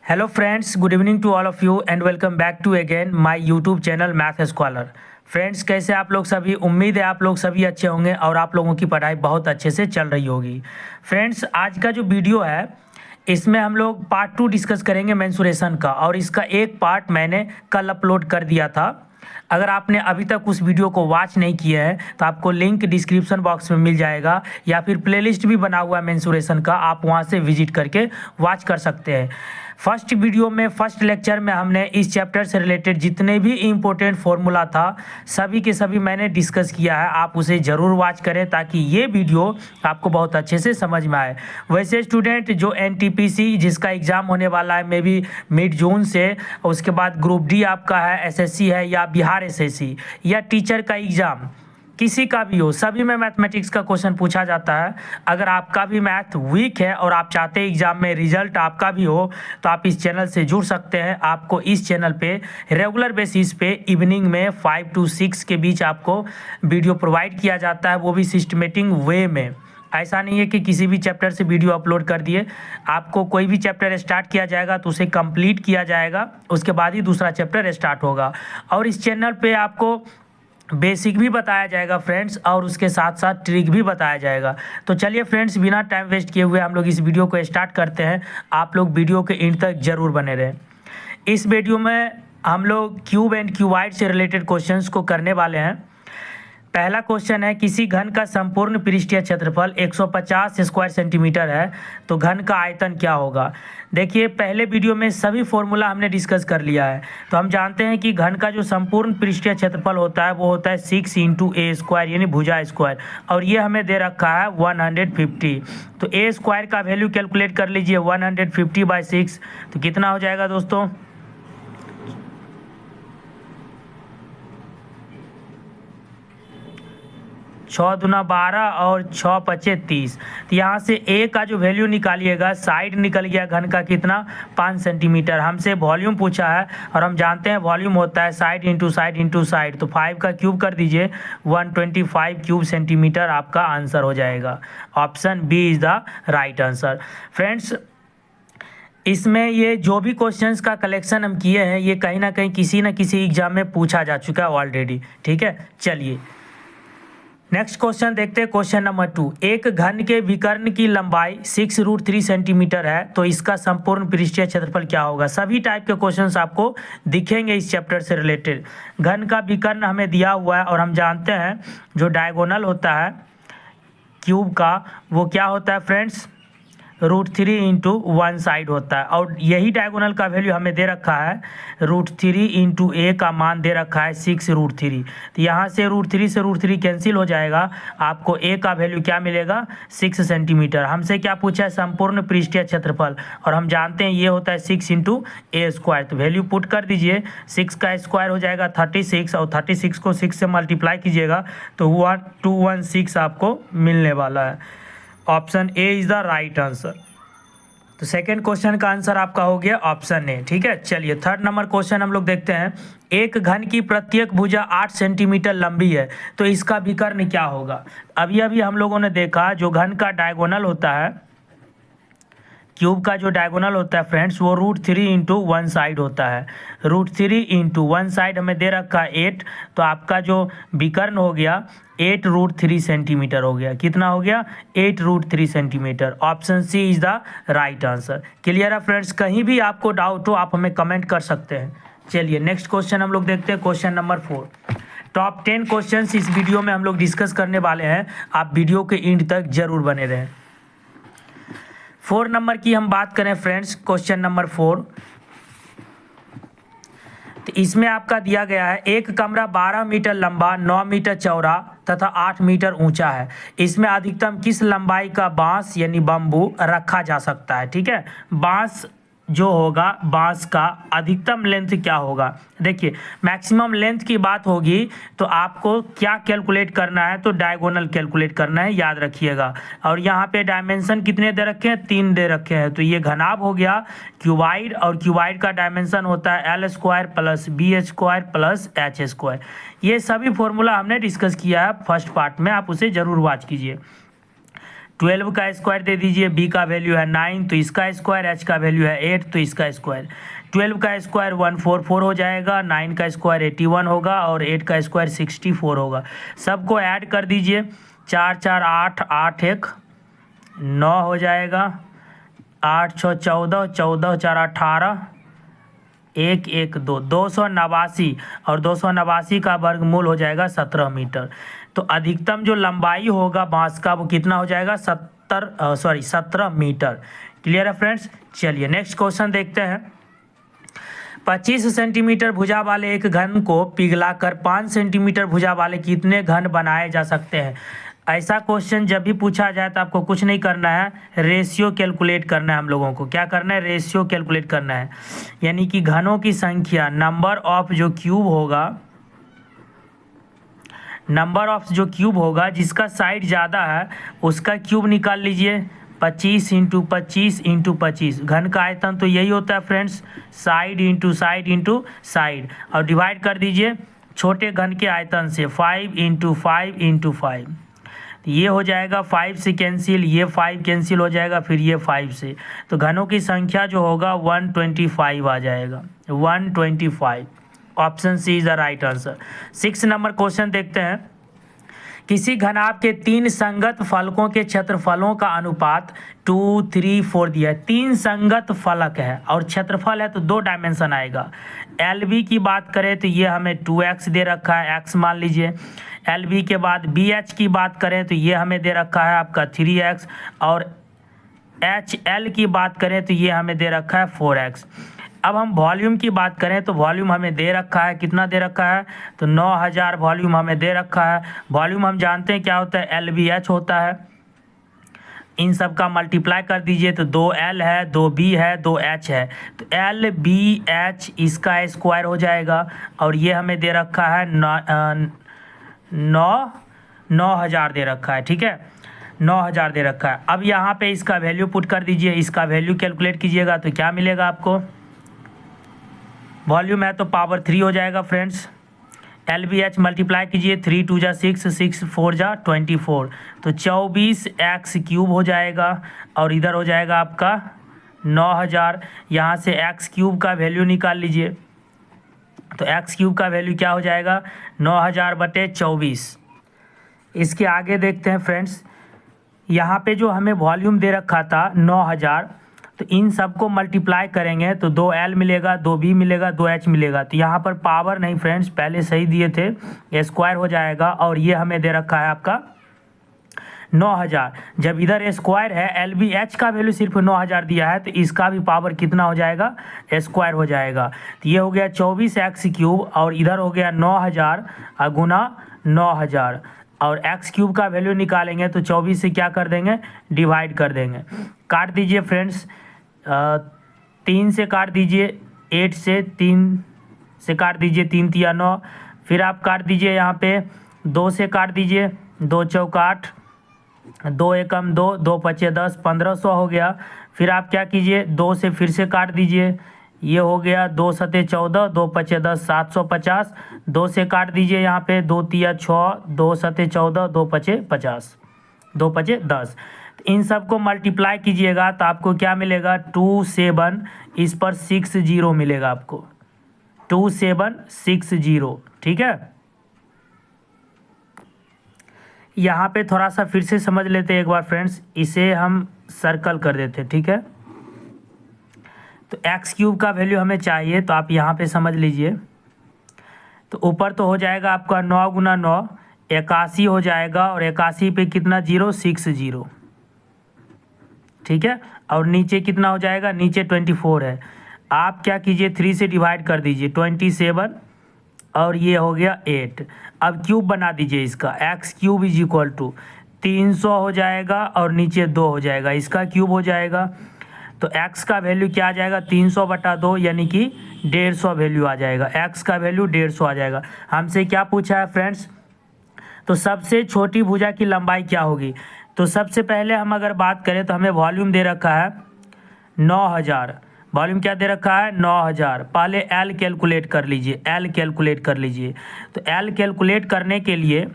Hello friends, good evening to all of you and welcome back to again my YouTube channel math scholar. Friends, कैसे आप लोग सभी? उम्मीद है आप लोग सभी अच्छे होंगे और आप लोगों की पढ़ाई बहुत अच्छे से चल रही होगी। फ्रेंड्स, आज का जो वीडियो है इसमें हम लोग पार्ट 2 डिस्कस करेंगे मेंसुरेशन का, और इसका एक पार्ट मैंने कल अपलोड कर दिया था। अगर आपने अभी तक उस वीडियो को वॉच नहीं किया है तो आपको लिंक डिस्क्रिप्शन बॉक्स में मिल जाएगा, या फिर प्लेलिस्ट भी बना हुआ है मेंसुरेशन का, आप वहां से विजिट करके वॉच कर सकते हैं। फर्स्ट वीडियो में, फर्स्ट लेक्चर में हमने इस चैप्टर से रिलेटेड जितने भी इम्पोर्टेंट फॉर्मूला था सभी के सभी मैंने डिस्कस किया है। आप उसे ज़रूर वॉच करें ताकि ये वीडियो आपको बहुत अच्छे से समझ में आए। वैसे स्टूडेंट, जो एनटीपीसी जिसका एग्ज़ाम होने वाला है मे बी मिड जून से, उसके बाद ग्रुप डी आपका है, एसएससी है या बिहार एसएससी या टीचर का एग्ज़ाम, किसी का भी हो, सभी में मैथमेटिक्स का क्वेश्चन पूछा जाता है। अगर आपका भी मैथ वीक है और आप चाहते हैं एग्जाम में रिजल्ट आपका भी हो तो आप इस चैनल से जुड़ सकते हैं। आपको इस चैनल पे रेगुलर बेसिस पे इवनिंग में 5 to 6 के बीच आपको वीडियो प्रोवाइड किया जाता है, वो भी सिस्टमेटिक वे में। ऐसा नहीं है कि किसी भी चैप्टर से वीडियो अपलोड कर दिए। आपको कोई भी चैप्टर स्टार्ट किया जाएगा तो उसे कंप्लीट किया जाएगा, उसके बाद ही दूसरा चैप्टर स्टार्ट होगा। और इस चैनल पे आपको बेसिक भी बताया जाएगा फ्रेंड्स, और उसके साथ साथ ट्रिक भी बताया जाएगा। तो चलिए फ्रेंड्स, बिना टाइम वेस्ट किए हुए हम लोग इस वीडियो को स्टार्ट करते हैं। आप लोग वीडियो के एंड तक जरूर बने रहें। इस वीडियो में हम लोग क्यूब एंड क्यूबाइड से रिलेटेड क्वेश्चंस को करने वाले हैं। पहला क्वेश्चन है, किसी घन का संपूर्ण पृष्ठीय क्षेत्रफल 150 स्क्वायर सेंटीमीटर है तो घन का आयतन क्या होगा? देखिए, पहले वीडियो में सभी फॉर्मूला हमने डिस्कस कर लिया है। तो हम जानते हैं कि घन का जो संपूर्ण पृष्ठीय क्षेत्रफल होता है वो होता है 6 इंटू ए स्क्वायर, यानी भुजा स्क्वायर, और ये हमें दे रखा है 150। तो ए स्क्वायर का वैल्यू कैलकुलेट कर लीजिए, 150/6, तो कितना हो जाएगा दोस्तों? 6 दूना 12 और 6 पचे 30। तो यहाँ से ए का जो वैल्यू निकालिएगा, साइड निकल गया घन का कितना, 5 सेंटीमीटर। हमसे वॉल्यूम पूछा है और हम जानते हैं वॉल्यूम होता है side into side into side, तो 5 का क्यूब कर दीजिए, 125 क्यूब सेंटीमीटर आपका आंसर हो जाएगा। Option B is the right answer. Friends, इसमें ये जो भी क्वेश्चंस का कलेक्शन हम किए हैं ये कहीं ना कहीं किसी न किसी एग्जाम में पूछा जा चुका है ऑलरेडी, ठीक है। चलिए नेक्स्ट क्वेश्चन देखते हैं, क्वेश्चन नंबर 2। एक घन के विकर्ण की लंबाई 6√3 सेंटीमीटर है तो इसका संपूर्ण पृष्ठीय क्षेत्रफल क्या होगा? सभी टाइप के क्वेश्चंस आपको दिखेंगे इस चैप्टर से रिलेटेड। घन का विकर्ण हमें दिया हुआ है और हम जानते हैं जो डायगोनल होता है क्यूब का वो क्या होता है फ्रेंड्स, √3 इंटू 1 साइड होता है, और यही डायगोनल का वैल्यू हमें दे रखा है √3 इंटू ए का मान दे रखा है 6√3। तो यहाँ से √3 से √3 कैंसिल हो जाएगा, आपको ए का वैल्यू क्या मिलेगा, 6 सेंटीमीटर। हमसे क्या पूछा है, संपूर्ण पृष्ठीय क्षेत्रफल, और हम जानते हैं ये होता है 6 इंटू ए स्क्वायर। तो वैल्यू पुट कर दीजिए, 6 का स्क्वायर हो जाएगा 36, और 36 को 6 से मल्टीप्लाई कीजिएगा तो 1216 आपको मिलने वाला है। Option A is the right answer. तो सेकेंड क्वेश्चन का आंसर आपका हो गया ऑप्शन ए, ठीक है। चलिए थर्ड नंबर क्वेश्चन हम लोग देखते हैं। एक घन की प्रत्येक भुजा 8 सेंटीमीटर लंबी है तो इसका विकर्ण क्या होगा? अभी अभी हम लोगों ने देखा जो घन का डायगोनल होता है, क्यूब का जो डायगोनल होता है फ्रेंड्स, वो √3 इंटू 1 साइड होता है। √3 इंटू 1 साइड हमें दे रखा है 8, तो आपका जो विकर्ण हो गया 8√3 सेंटीमीटर हो गया। कितना हो गया? 8√3 centimetre. Option C is the right answer. Clear है फ्रेंड्स? कहीं भी आपको डाउट हो आप हमें कमेंट कर सकते हैं। चलिए नेक्स्ट क्वेश्चन हम लोग देखते हैं, क्वेश्चन नंबर 4। टॉप 10 क्वेश्चन इस वीडियो में हम लोग डिस्कस करने वाले हैं, आप वीडियो के एंड तक जरूर बने रहें। 4 नंबर की हम बात करें फ्रेंड्स, क्वेश्चन नंबर 4, तो इसमें आपका दिया गया है एक कमरा 12 मीटर लंबा, 9 मीटर चौड़ा तथा 8 मीटर ऊंचा है। इसमें अधिकतम किस लंबाई का बांस यानी बम्बू रखा जा सकता है? ठीक है, बांस जो होगा, बांस का अधिकतम लेंथ क्या होगा? देखिए, मैक्सिमम लेंथ की बात होगी तो आपको क्या कैलकुलेट करना है, तो डायगोनल कैलकुलेट करना है, याद रखिएगा। और यहाँ पे डायमेंशन कितने दे रखे हैं? 3 दे रखे हैं। तो ये घनाभ हो गया क्यूबाइड, और क्यूबाइड का डायमेंशन होता है L square plus B square plus H square. ये सभी फॉर्मूला हमने डिस्कस किया है फर्स्ट पार्ट में, आप उसे जरूर वॉच कीजिए। 12 का स्क्वायर दे दीजिए, b का वैल्यू है 9 तो इसका स्क्वायर, h का वैल्यू है 8 तो इसका स्क्वायर। 12 का स्क्वायर 144 हो जाएगा, 9 का स्क्वायर 81 होगा और 8 का स्क्वायर 64 होगा। सबको ऐड कर दीजिए, 4 4 8 8 1 9 हो जाएगा, 8 6 14 14 4 18 1 1 2 289 और 289 का वर्गमूल हो जाएगा 17 मीटर। तो अधिकतम जो लंबाई होगा बांस का वो कितना हो जाएगा 17 मीटर। क्लियर है फ्रेंड्स। चलिए नेक्स्ट क्वेश्चन देखते हैं। 25 सेंटीमीटर भुजा वाले एक घन को पिघलाकर 5 सेंटीमीटर भुजा वाले कितने घन बनाए जा सकते हैं। ऐसा क्वेश्चन जब भी पूछा जाए तो आपको कुछ नहीं करना है, रेशियो कैलकुलेट करना है। हम लोगों को क्या करना है, रेशियो कैलकुलेट करना है, यानी कि घनों की संख्या, नंबर ऑफ जो क्यूब होगा, जिसका साइड ज़्यादा है उसका क्यूब निकाल लीजिए। 25 इंटू 25 इंटू 25, घन का आयतन तो यही होता है friends, side into side into side, और डिवाइड कर दीजिए छोटे घन के आयतन से, 5 इंटू 5 इंटू 5। ये हो जाएगा 5 से कैंसिल, ये 5 कैंसिल हो जाएगा, फिर ये 5 से, तो घनों की संख्या जो होगा 125 आ जाएगा, 125। Option C is the right answer. 6 number question देखते हैं। किसी घनाभ के 3 संगत फलकों के क्षेत्रफलों का अनुपात 2 3 4 दिया है। 3 संगत फलक है और क्षेत्रफल है तो 2 डायमेंशन आएगा। LB की बात करें तो ये हमें 2x दे रखा है, x मान लीजिए। LB के बाद BH की बात करें तो ये हमें दे रखा है आपका 3x, और HL की बात करें तो ये हमें दे रखा है 4x। अब हम वॉल्यूम की बात करें तो वॉल्यूम हमें दे रखा है, कितना दे रखा है, तो 9000 वॉल्यूम हमें दे रखा है। वॉल्यूम हम जानते हैं क्या होता है, LBH होता है। इन सब का मल्टीप्लाई कर दीजिए तो 2L है, 2B है, 2H है, तो LBH इसका स्क्वायर हो जाएगा, और ये हमें दे रखा है 9000 दे रखा है, ठीक है, 9000 दे रखा है। अब यहाँ पे इसका वैल्यू पुट कर दीजिए, इसका वैल्यू कैलकुलेट कीजिएगा तो क्या मिलेगा आपको, वॉल्यूम है तो पावर 3 हो जाएगा फ्रेंड्स। LBH मल्टीप्लाई कीजिए, 3 2 जा 6, 6 4 जा 24, तो 24x क्यूब हो जाएगा, और इधर हो जाएगा आपका 9000। यहाँ से x क्यूब का वैल्यू निकाल लीजिए, तो x क्यूब का वैल्यू क्या हो जाएगा, 9000/24। इसके आगे देखते हैं फ्रेंड्स। यहाँ पे जो हमें वॉल्यूम दे रखा था 9000, तो इन सबको मल्टीप्लाई करेंगे तो 2L मिलेगा, 2B मिलेगा, 2H मिलेगा। तो यहाँ पर पावर नहीं फ्रेंड्स, पहले सही दिए थे, ये स्क्वायर हो जाएगा, और ये हमें दे रखा है आपका 9000। जब इधर स्क्वायर है, LBH का वैल्यू सिर्फ 9000 दिया है, तो इसका भी पावर कितना हो जाएगा, स्क्वायर हो जाएगा। तो ये हो गया 24x क्यूब, और इधर हो गया 9000 गुना 9000, और x क्यूब का वैल्यू निकालेंगे तो 24 से क्या कर देंगे, डिवाइड कर देंगे। काट दीजिए फ्रेंड्स, 3 से काट दीजिए, 8 से 3 से काट दीजिए, 3 तिया 9, फिर आप काट दीजिए यहाँ पे 2 से काट दीजिए, 2 चौक 8, 2 एकम 2, 2 पचे 10, 1500 हो गया। फिर आप क्या कीजिए, 2 से फिर से काट दीजिए, ये हो गया 2 सते 14, 2 पचे 10, 750। 2 से काट दीजिए यहाँ पे, 2 तिया 6, 2 सते 14, 2 पचे 50, 2 पचे 10। इन सबको मल्टीप्लाई कीजिएगा तो आपको क्या मिलेगा, 27, इस पर 60 मिलेगा आपको, 2760, ठीक है। यहाँ पे थोड़ा सा फिर से समझ लेते हैं एक बार फ्रेंड्स, इसे हम सर्कल कर देते, ठीक है। तो x क्यूब का वैल्यू हमें चाहिए, तो आप यहाँ पे समझ लीजिए, तो ऊपर तो हो जाएगा आपका 9 गुना 9 81 हो जाएगा, और 81 पे कितना 0, 60, ठीक है, और नीचे कितना हो जाएगा, नीचे 24 है। आप क्या कीजिए, 3 से डिवाइड कर दीजिए, 27, और ये हो गया 8। अब क्यूब बना दीजिए इसका, x cube is equal to 300 हो जाएगा, और नीचे 2 हो जाएगा, इसका क्यूब हो जाएगा। तो x का वैल्यू क्या आ जाएगा, 300/2, यानी कि 150 वैल्यू आ जाएगा, x का वैल्यू 150 आ जाएगा। हमसे क्या पूछा है फ्रेंड्स, तो सबसे छोटी भुजा की लंबाई क्या होगी। तो सबसे पहले हम अगर बात करें तो हमें वॉल्यूम दे रखा है 9000, वॉल्यूम क्या दे रखा है 9000। पहले L कैलकुलेट कर लीजिए, L कैलकुलेट कर लीजिए। तो L कैलकुलेट करने के लिए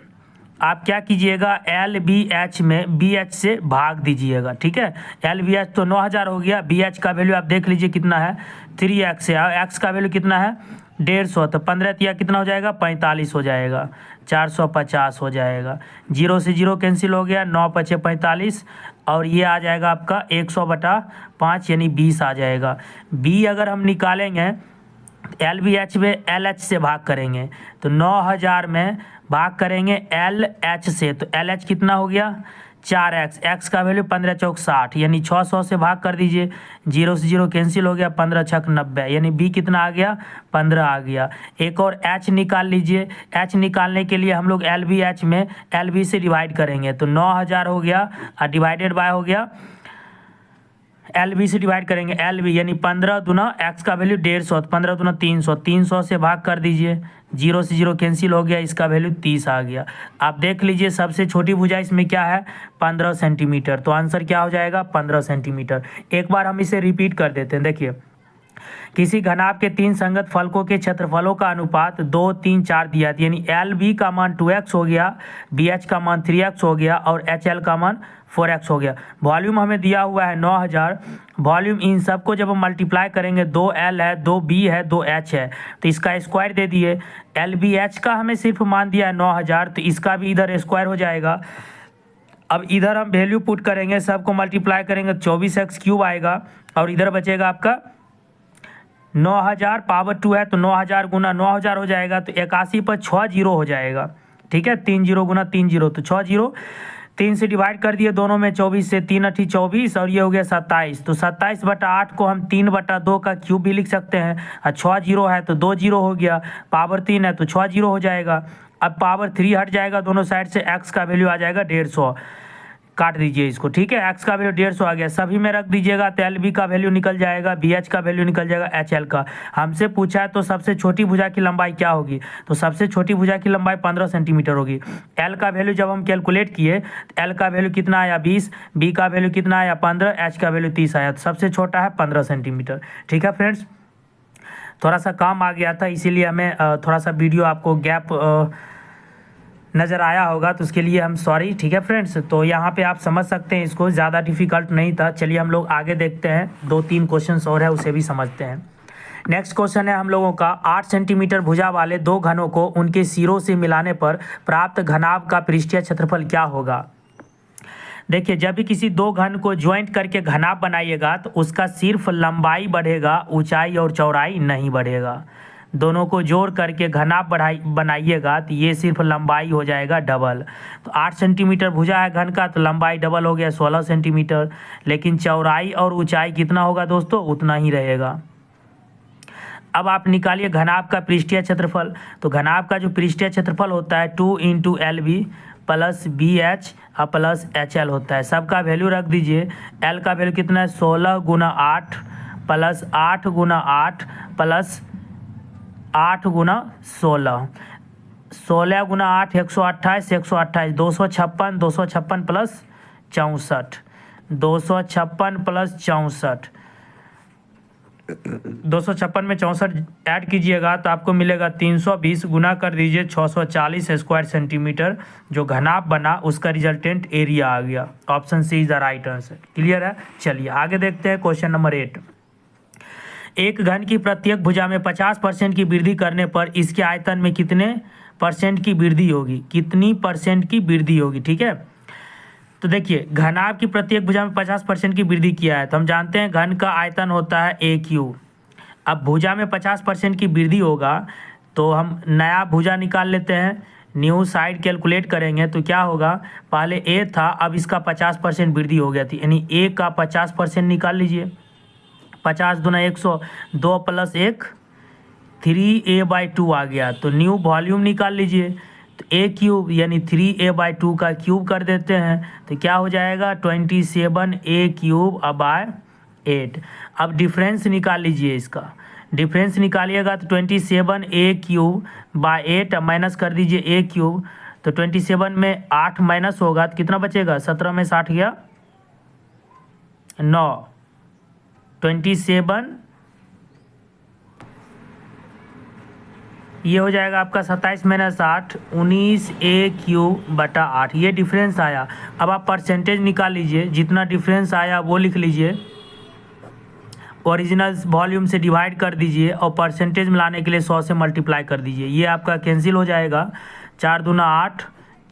आप क्या कीजिएगा, एल बी एच में बी एच से भाग दीजिएगा, ठीक है। एल बी एच तो 9000 हो गया, बी एच का वैल्यू आप देख लीजिए कितना है 3x है, और एक्स का वैल्यू कितना है 150, तो 15 तिया कितना हो जाएगा 45 हो जाएगा, 450 हो जाएगा। 0 से 0 कैंसिल हो गया, 9 पचे 45, और ये आ जाएगा आपका 100/5 यानी 20 आ जाएगा। बी अगर हम निकालेंगे एल बी एच में एल एच से भाग करेंगे, तो 9000 में भाग करेंगे एल एच से, तो एल एच कितना हो गया 4x, एक्स का वैल्यू 15 चौक 60 यानी 600 से भाग कर दीजिए, 0 से 0 कैंसिल हो गया, 15 छक 90 यानी बी कितना आ गया 15 आ गया। एक और एच निकाल लीजिए, एच निकालने के लिए हम लोग एल बी एच में एल बी से डिवाइड करेंगे, तो 9000 हो गया और डिवाइडेड बाय हो गया एल बी से डिवाइड करेंगे एल बी यानी 15 दूना एक्स का वैल्यू 150, 15 दूना 300, 300 से भाग कर दीजिए, 0 से 0 कैंसिल हो गया, इसका वैल्यू 30 आ गया। आप देख लीजिए सबसे छोटी भुजा इसमें क्या है 15 सेंटीमीटर, तो आंसर क्या हो जाएगा 15 सेंटीमीटर। एक बार हम इसे रिपीट कर देते हैं, देखिए किसी घनाभ के 3 संगत फलकों के क्षेत्रफलों का अनुपात 2, 3, 4 दिया, यानी एल बी का मान 2x हो गया, बी एच का मान 3x हो गया और एच एल का मान 4x हो गया। वॉल्यूम हमें दिया हुआ है 9000, वॉल्यूम इन सबको जब हम मल्टीप्लाई करेंगे 2L है, 2B है, 2H है, तो इसका स्क्वायर दे दिए। LBH का हमें सिर्फ मान दिया है 9000, तो इसका भी इधर स्क्वायर हो जाएगा। अब इधर हम वैल्यू पुट करेंगे, सबको मल्टीप्लाई करेंगे 24x³ आएगा, और इधर बचेगा आपका 9000 पावर 2 है, तो 9000 गुना 9000 हो जाएगा, तो 81 पर 6 जीरो हो जाएगा, ठीक है। 3 जीरो गुना 3 जीरो, तो 6 जीरो, 3 से डिवाइड कर दिए दोनों में, 24 से 3 8 24, और ये हो गया 27, तो 27/8 को हम 3/2 का क्यूब भी लिख सकते हैं, और 6 जीरो है तो 2 जीरो हो गया, पावर 3 है तो 6 जीरो हो जाएगा। अब पावर 3 हट जाएगा दोनों साइड से, एक्स का वैल्यू आ जाएगा 150, काट दीजिए इसको, ठीक है। एक्स का वैल्यू 150 आ गया, सभी में रख दीजिएगा, तो एल बी का वैल्यू निकल जाएगा, बी एच का वैल्यू निकल जाएगा, एच एल का। हमसे पूछा है तो सबसे छोटी भुजा की लंबाई क्या होगी, तो सबसे छोटी भुजा की लंबाई 15 सेंटीमीटर होगी। एल का वैल्यू जब हम कैलकुलेट किए, तो एल का वैल्यू कितना आया 20, बी का वैल्यू कितना आया 15, एच का वैल्यू 30 आया, तो सबसे छोटा है 15 सेंटीमीटर, ठीक है फ्रेंड्स। थोड़ा सा काम आ गया था, इसीलिए हमें थोड़ा सा वीडियो आपको गैप नज़र आया होगा, तो उसके लिए हम सॉरी, ठीक है फ्रेंड्स। तो यहाँ पे आप समझ सकते हैं, इसको ज़्यादा डिफ़िकल्ट नहीं था। चलिए हम लोग आगे देखते हैं, 2-3 क्वेश्चंस और है उसे भी समझते हैं। नेक्स्ट क्वेश्चन है हम लोगों का, 8 सेंटीमीटर भुजा वाले 2 घनों को उनके सिरों से मिलाने पर प्राप्त घनाभ का पृष्ठीय क्षेत्रफल क्या होगा। देखिए जब भी किसी 2 घन को ज्वाइंट करके घनाभ बनाइएगा, तो उसका सिर्फ लंबाई बढ़ेगा, ऊंचाई और चौड़ाई नहीं बढ़ेगा। दोनों को जोड़ करके घनाभ बनाइएगा, तो ये सिर्फ लंबाई हो जाएगा डबल। तो 8 सेंटीमीटर भुजा है घन का, तो लंबाई डबल हो गया 16 सेंटीमीटर, लेकिन चौड़ाई और ऊंचाई कितना होगा दोस्तों, उतना ही रहेगा। अब आप निकालिए घनाभ का पृष्ठीय क्षेत्रफल, तो घनाभ का जो पृष्ठीय क्षेत्रफल होता है 2 × LB प्लस BH और प्लस HL होता है, सबका वैल्यू रख दीजिए। L का वैल्यू कितना है 16 × 8 प्लस 8 × 8 प्लस 8 × 16, 16 × 8 128, 128 256, 256 प्लस 64, 256 प्लस 64, 256 में 64 ऐड कीजिएगा तो आपको मिलेगा 320, गुना कर दीजिए 640 स्क्वायर सेंटीमीटर, जो घनाभ बना उसका रिजल्टेंट एरिया आ गया। Option C is the right answer. Clear है। चलिए आगे देखते हैं क्वेश्चन नंबर 8। एक घन की प्रत्येक भुजा में 50% की वृद्धि करने पर इसके आयतन में कितने % की वृद्धि होगी, कितनी % की वृद्धि होगी, ठीक है। तो देखिए घनाभ की प्रत्येक भुजा में 50% की वृद्धि किया है, तो हम जानते हैं घन का आयतन होता है AQ। अब भुजा में 50% की वृद्धि होगा, तो हम नया भुजा निकाल लेते हैं, न्यू साइड कैलकुलेट करेंगे, तो क्या होगा, पहले A था, अब इसका 50% वृद्धि हो गया थी, यानी A का 50% निकाल लीजिए। 50 दूना 100, 2 + 1 3A/2 आ गया, तो न्यू वॉल्यूम निकाल लीजिए, तो A³ यानी 3A/2 का क्यूब कर देते हैं, तो क्या हो जाएगा 27A³/8। अब डिफरेंस निकाल लीजिए, इसका डिफरेंस निकालिएगा तो 27A³/8 माइनस कर दीजिए A³, तो 27 में 8 माइनस होगा तो कितना बचेगा, 17 में 60 गया 9, 27 ये हो जाएगा आपका 27 माइनस 8 19a³ बटा 8, ये डिफरेंस आया। अब आप परसेंटेज निकाल लीजिए, जितना डिफरेंस आया वो लिख लीजिए, ओरिजिनल वॉल्यूम से डिवाइड कर दीजिए और परसेंटेज मिलाने के लिए 100 से मल्टीप्लाई कर दीजिए। ये आपका कैंसिल हो जाएगा, 4 दूना 8,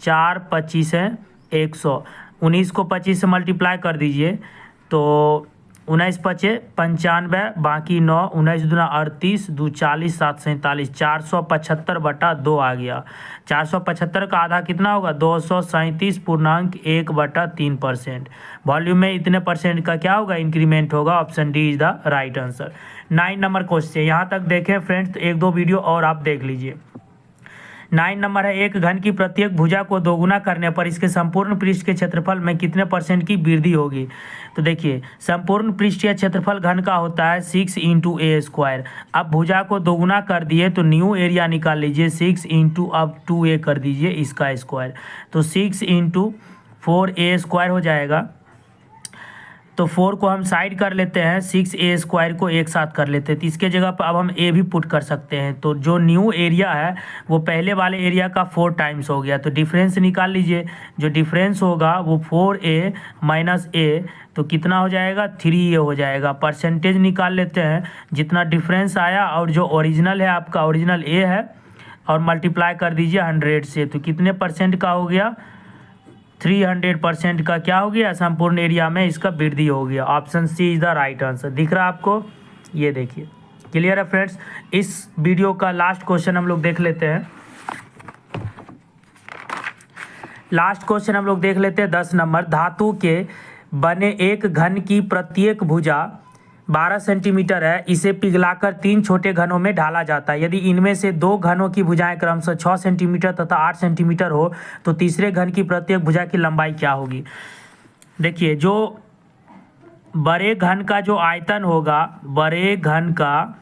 4 25 है 100, 19 को 25 से मल्टीप्लाई कर दीजिए तो 19 पचे 95, बाकी 9, 19 दूना 38, 2 40, 7 47, 475/2 आ गया। 475 का आधा कितना होगा, 237.1/3%। वॉल्यूम में इतने परसेंट का क्या होगा, इंक्रीमेंट होगा। Option D is the right answer. 9 number question, यहाँ तक देखें फ्रेंड्स, तो 1-2 वीडियो और आप देख लीजिए। 9 नंबर है, एक घन की प्रत्येक भुजा को दोगुना करने पर इसके संपूर्ण पृष्ठ के क्षेत्रफल में कितने % की वृद्धि होगी। तो देखिए, संपूर्ण पृष्ठीय क्षेत्रफल घन का होता है 6 × a²। अब भुजा को दोगुना कर दिए तो न्यू एरिया निकाल लीजिए, 6 × अब 2a कर दीजिए इसका स्क्वायर, तो 6 × 4a² हो जाएगा। तो 4 को हम साइड कर लेते हैं, 6a² को एक साथ कर लेते हैं, तो इसके जगह पर अब हम a भी पुट कर सकते हैं। तो जो न्यू एरिया है वो पहले वाले एरिया का 4 टाइम्स हो गया, तो डिफरेंस निकाल लीजिए। जो डिफरेंस होगा वो 4a माइनस a, तो कितना हो जाएगा, 3a हो जाएगा। परसेंटेज निकाल लेते हैं, जितना डिफरेंस आया और जो ओरिजिनल है आपका, ओरिजिनल a है, और मल्टीप्लाई कर दीजिए 100 से, तो कितने % का हो गया, 300% का क्या हो गया, संपूर्ण एरिया में इसका वृद्धि हो गया। Option C is the right answer. दिख रहा है आपको, ये देखिए, क्लियर है फ्रेंड्स। इस वीडियो का लास्ट क्वेश्चन हम लोग देख लेते हैं। लास्ट क्वेश्चन हम लोग देख लेते हैं 10 नंबर। धातु के बने एक घन की प्रत्येक भुजा 12 सेंटीमीटर है, इसे पिघलाकर 3 छोटे घनों में ढाला जाता है। यदि इनमें से 2 घनों की भुजाएं क्रमशः 6 सेंटीमीटर तथा 8 सेंटीमीटर हो तो तीसरे घन की प्रत्येक भुजा की लंबाई क्या होगी। देखिए, जो बड़े घन का जो आयतन होगा, बड़े घन का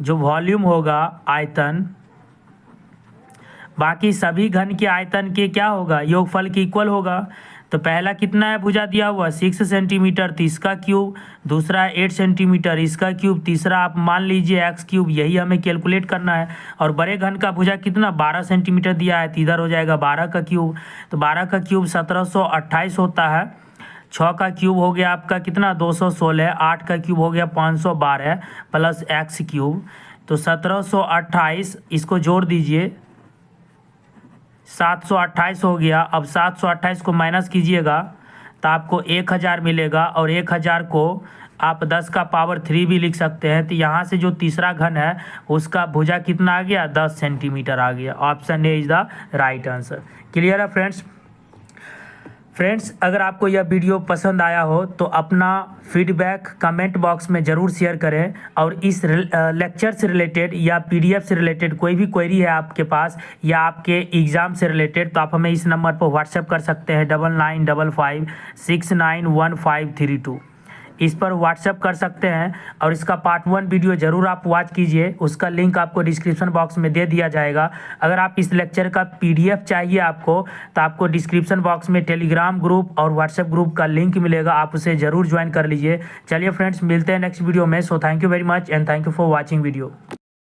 जो वॉल्यूम होगा, आयतन, बाकी सभी घन के आयतन के क्या होगा, योगफल के इक्वल होगा। तो पहला कितना है भुजा दिया हुआ, 6 सेंटीमीटर, तो इसका क्यूब, दूसरा 8 सेंटीमीटर, इसका क्यूब, तीसरा आप मान लीजिए x³, यही हमें कैलकुलेट करना है। और बड़े घन का भुजा कितना, 12 सेंटीमीटर दिया है, तो इधर हो जाएगा 12 का क्यूब, तो 12 का क्यूब 1728 होता है। 6 का क्यूब हो गया आपका कितना, 216, 8 का क्यूब हो गया 512 प्लस x³, तो 1728, इसको जोड़ दीजिए, 728 हो गया। अब 728 को माइनस कीजिएगा तो आपको 1000 मिलेगा, और 1000 को आप 10 का पावर 3 भी लिख सकते हैं। तो यहाँ से जो तीसरा घन है उसका भुजा कितना आ गया, 10 सेंटीमीटर आ गया। Option A is the right answer. Clear है फ्रेंड्स, अगर आपको यह वीडियो पसंद आया हो तो अपना फीडबैक कमेंट बॉक्स में ज़रूर शेयर करें, और इस लेक्चर से रिलेटेड या पीडीएफ से रिलेटेड कोई भी क्वेरी है आपके पास या आपके एग्ज़ाम से रिलेटेड, तो आप हमें इस नंबर पर व्हाट्सएप कर सकते हैं 9955691532। इस पर व्हाट्सएप कर सकते हैं, और इसका पार्ट 1 वीडियो ज़रूर आप वॉच कीजिए, उसका लिंक आपको डिस्क्रिप्शन बॉक्स में दे दिया जाएगा। अगर आप इस लेक्चर का पीडीएफ चाहिए आपको, तो आपको डिस्क्रिप्शन बॉक्स में टेलीग्राम ग्रुप और व्हाट्सएप ग्रुप का लिंक मिलेगा, आप उसे ज़रूर ज्वाइन कर लीजिए। चलिए फ्रेंड्स, मिलते हैं नेक्स्ट वीडियो में। So thank you very much and thank you for watching video.